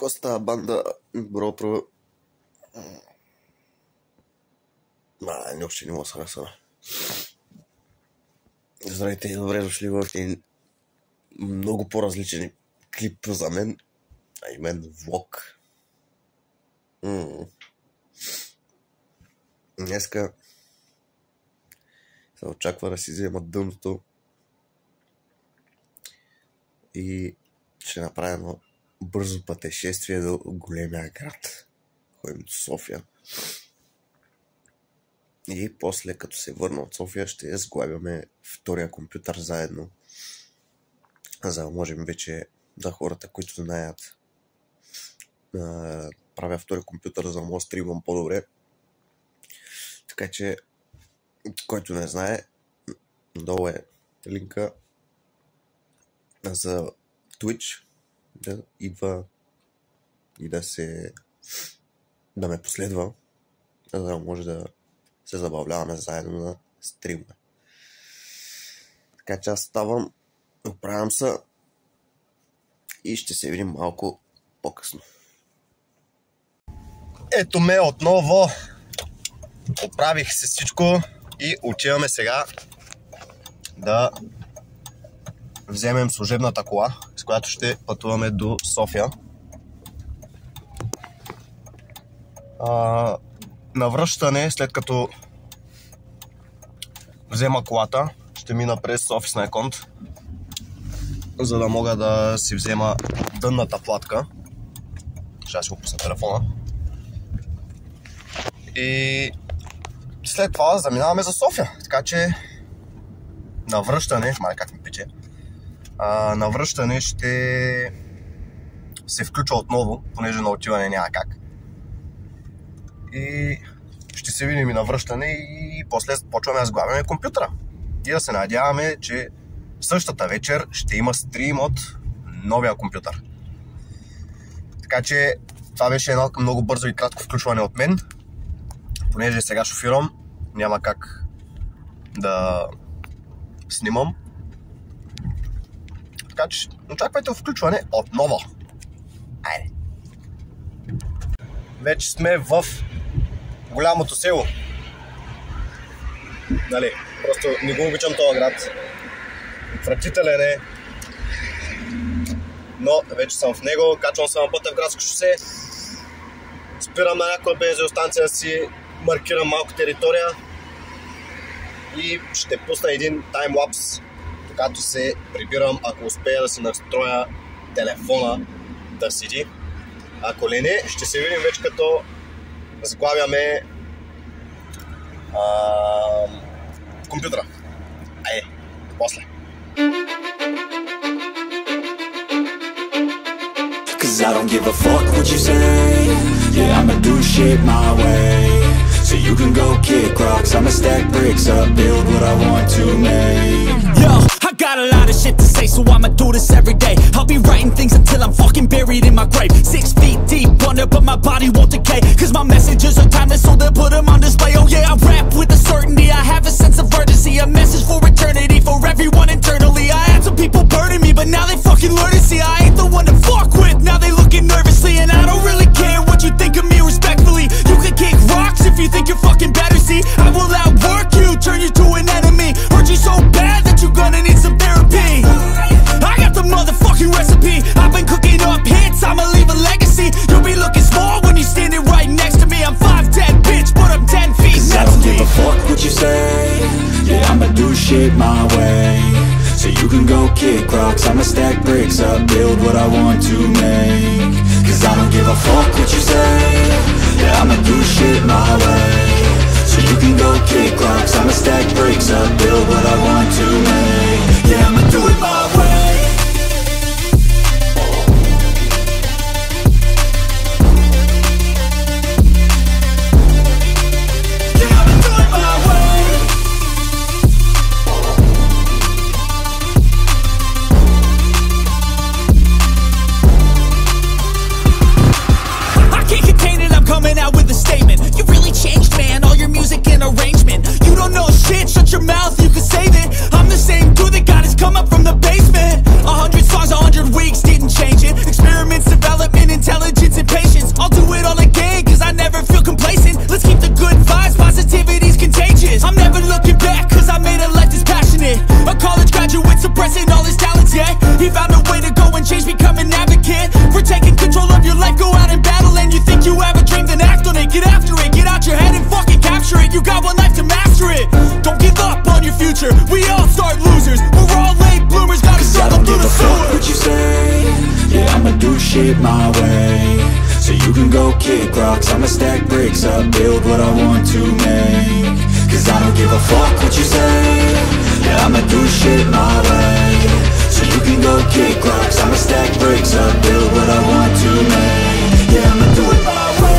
Какво с тази банда, брото? Не, още не мога да се насъна. Здравейте и добре дошли в един много по-различен клип за мен, а именно влог. Днеска се очаква да си взема дъното и ще направя едно бързо пътешествие до големия град. Ходим до София. И после, като се върна от София, ще сглабяме втория компютър заедно. За да можем вече да хората, които знаят, правя втори компютър, за да мога да стримам по-добре. Така че, който не знае, долу е линка за Twitch, да идва и да ме последва, за да може да се забавляваме заедно на стрима. Така че аз ставам, оправям се и ще се видим малко по-късно. Ето ме отново. Оправих се всичко и отиваме сега да вземем служебната кола, с която ще пътуваме до София. На връщане, след като взема колата, ще мина през офисния конт, за да мога да си взема дънната платка. Ще си го пусна телефона. И след това заминаваме за София. Така че на връщане, как ми пече, на връщане ще се включа отново, понеже на отиване няма как. И ще се видим и на връщане и после почваме да сглабяме компютъра. И да се надяваме, че същата вечер ще има стрим от новия компютър. Така че това беше едно много бързо и кратко включване от мен. Понеже сега шофирам, няма как да снимам. Така че очаквайте включване отново. Айде! Вече сме в голямото село. Нали, просто не го обичам този град. Отвратителен е. Но вече съм в него, качвам се на пътя в градско шосе. Спирам на някаква бензиностанция, си маркирам малко територия и ще пусна един таймлапс, когато се прибирам, ако успея да си настроя телефона да седи. Ако ли не, ще се видим вече като сглабяме компютъра. Айде, после. Cause I don't give a fuck what you say. Yeah, I'ma do shit my way. So you can go kick rocks, I'ma stack bricks up, build what I want to make. Yo, I got a lot of shit to say, so I'ma do this every day. I'll be writing things until I'm fucking buried in my grave. 6 feet deep under, but my body won't decay. Cause my messages are timeless, so they'll put them on display. Oh yeah, I rap with a certainty, I have a sense of urgency. A message for eternity, for everyone internally. I had some people burning me, but now they fucking learn to see I ain't the one to fuck with, now they looking nervously. And I don't really care what you think of me respectfully. You can kick rocks if you think you're fucking better, see. I will outwork you, turn you to an enemy. Hurt you so bad that you're gonna need some therapy. I got the motherfucking recipe. I've been cooking up hits, I'ma leave a legacy. You'll be looking small when you're standing right next to me. I'm 5'10", bitch, but I'm 10 feet next to me. I don't give a fuck what you say. Yeah, I'ma do shit my way. So you can go kick rocks, I'ma stack bricks up, build what I want to make. Cause I don't give a fuck what you say. Yeah, I'ma do shit my way. So you can go kick rocks, I'ma stack bricks up, build what I want to make. Yeah, I'ma do it my way. Coming out with a statement. You really changed, man, all your music and arrangement. You don't know shit, shut your mouth, you can save it. I'm the same dude that got his come up from the basement. 100 songs, 100 weeks, didn't change it. Experiments, development, intelligence. shit my way, so you can go kick rocks. I'ma stack bricks up, build what I want to make. Cause I don't give a fuck what you say, yeah, I'ma do shit my way, so you can go kick rocks. I'ma stack bricks up, build what I want to make. Yeah, I'ma do it my way.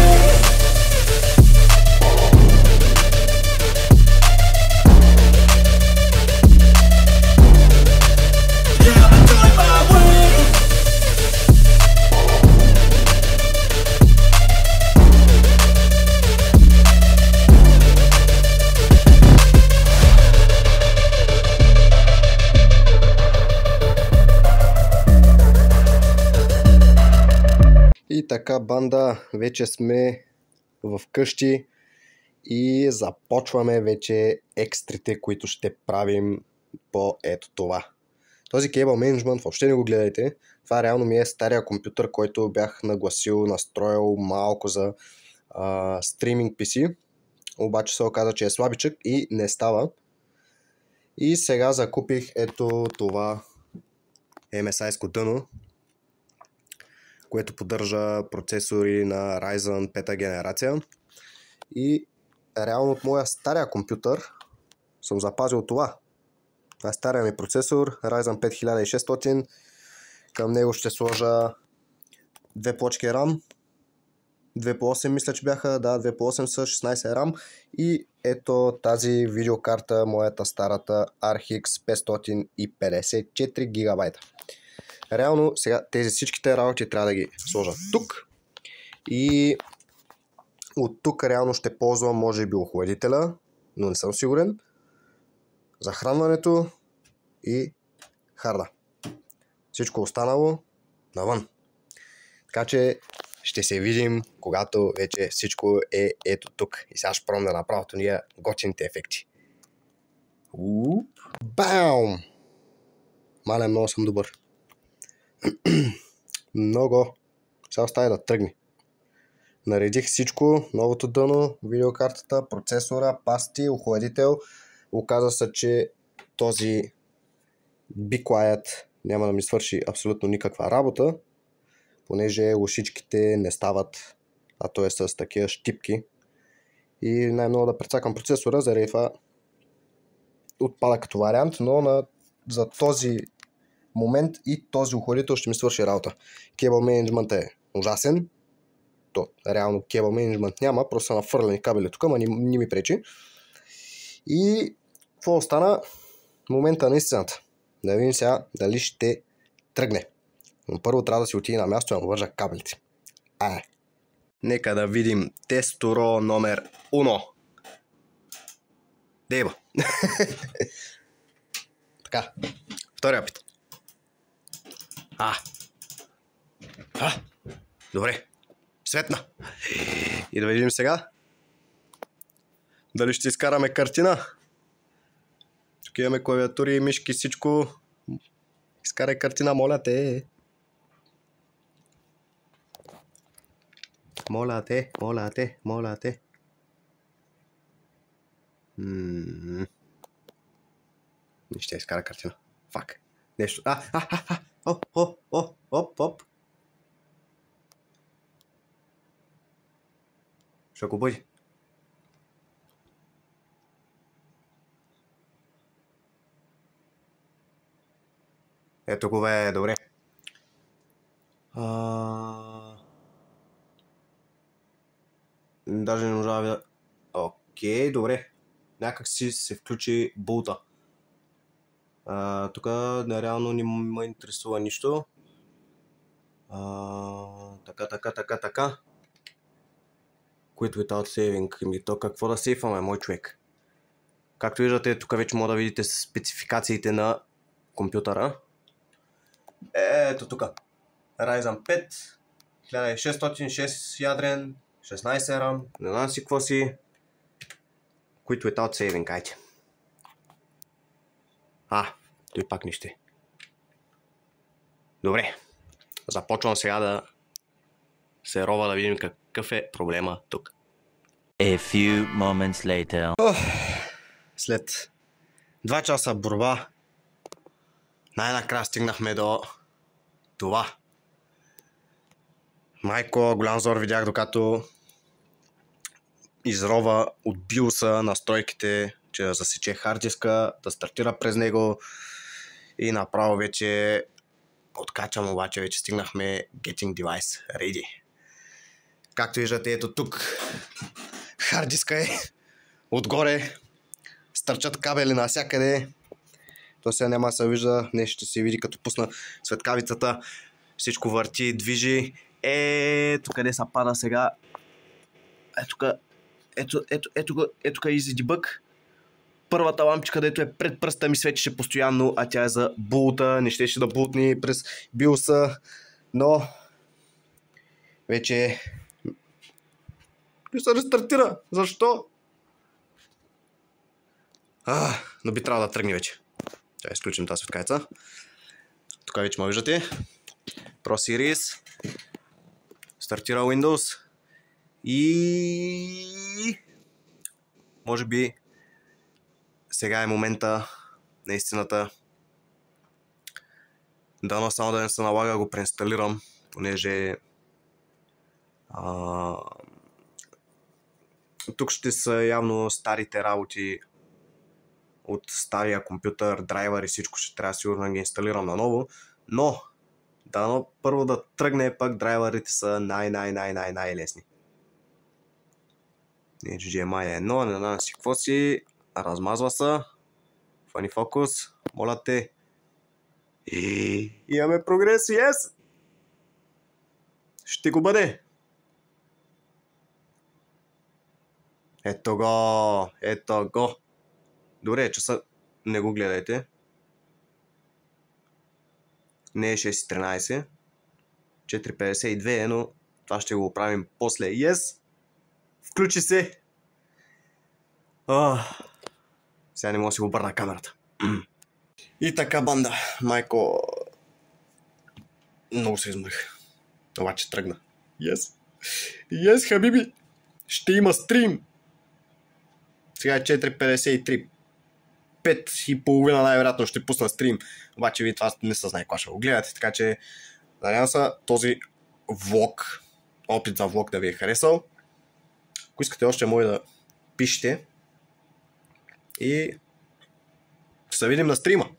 И така, банда, вече сме в къщи и започваме вече екстрите, които ще правим по ето това. Този Cable Management въобще не го гледайте. Това реално ми е стария компютър, който бях нагласил, настроил малко за стриминг PC. Обаче се оказа, че е слабичък и не става. И сега закупих ето това MSI-ско дъно, което поддържа процесори на Ryzen 5 генерация. И реално от моя стария компютър съм запазил това. Това е стария ми процесор, Ryzen 5600. Към него ще сложа две плочки RAM. 2 по 8 мисля, че бяха, да, 2 по 8 са 16 RAM. И ето тази видеокарта, моята старата RX 554 GB. Реално сега тези всичките работи трябва да ги сложа тук. И от тук реално ще ползвам може би охладителя, но не съм сигурен. Захранването и харда. Всичко останало навън. Така че ще се видим, когато вече всичко е ето тук. И сега ще пробвам да направя тония готините ефекти. Баум! Мале, много съм добър. Много. Сега оставя да тръгне. Наредих всичко, новото дъно, видеокартата, процесора, пасти, охладител. Оказа се, че този Be Quiet няма да ми свърши абсолютно никаква работа, понеже лошичките не стават, а то е с такива щипки. И най-много да прецакам процесора, заради това отпада като вариант, но за този момент и този охладител ще ми свърши работа. Cable Management е ужасен. То реално Cable Management няма, просто са нафърлени кабели тук, ама не ми пречи. И какво остана? Момента на истината. Да видим сега дали ще тръгне. Но първо трябва да си отиде на място и да вържа кабелите. Нека да видим тесторо номер 1. Дейба. Така, втория опит. Добре. Светна. И да видим сега дали ще изкараме картина. Тук имаме клавиатури, мишки, всичко. Изкарай картина, моля те. Моля те, моля те, моля те. Не ще изкара картина. Фак. Нещо. Оп. Ще го бъде. Ето го бе, добре. Даже не можа да видя. Окей, добре. Някак си се включи булта. Тук нереално не ме интересува нищо. Така. Quit without saving. То какво да сейфваме, мой човек? Както виждате, тук вече може да видите спецификациите на компютъра. Ето тук. Ryzen 5, 1606 ядрен, 16 RAM, не знам си какво си. Quit without saving, айде. Той пак нищо. Добре. Започвам сега да се рова да видим какъв е проблема тук. A few moments later. След 2 часа борба най-накрая стигнахме до това. Майко, голям зор видях, докато изрова от биоса настройките, че да засече хард диска, да стартира през него и направо вече откачам, обаче вече стигнахме Getting Device Ready. Както виждате, ето тук хард диска е отгоре, стърчат кабели навсякъде. То сега няма да се вижда, днес ще се види като пусна светкавицата, всичко върти, движи. Ето къде се пада сега. Ето тук Easy Debug. Първата лампичка, където е пред пръста ми, светише постоянно, а тя е за булта, не щеше да бултни през биоса, но вече не се рестартира. Защо? Но би трябвало да тръгне вече. Ще изключим тази светкавица. Тук вече ме виждате. Pro Series. Стартира Windows. И може би сега е момента на истината. Дано само да не се налага да го преинсталирам, понеже тук ще са явно старите работи от стария компютър, драйвер и всичко ще трябва сигурно да ги инсталирам наново, но дано първо да тръгне, пък драйверите са най-лесни. HDMI е едно, не знам си какво си, размазва се, Funny Focus, моля те. И имаме прогрес, yes! Ще го бъде! Ето го! Добре, часа не го гледайте. Не е 6:13. 4:52 е, но това ще го оправим после. Yes! Включи се! Сега не мога да си го обърна камерата. И така, банда. Майко... Много се измъх. Обаче тръгна. Yes, хабиби! Ще има стрим! Сега е 4:53. 5:30 най-вероятно ще пусна стрим. Обаче вие това не се знае кога ще го гледате. Така че надявам се този влог, опит за влог да ви е харесал. Ако искате още може да пишете. И ще се видим на стрима.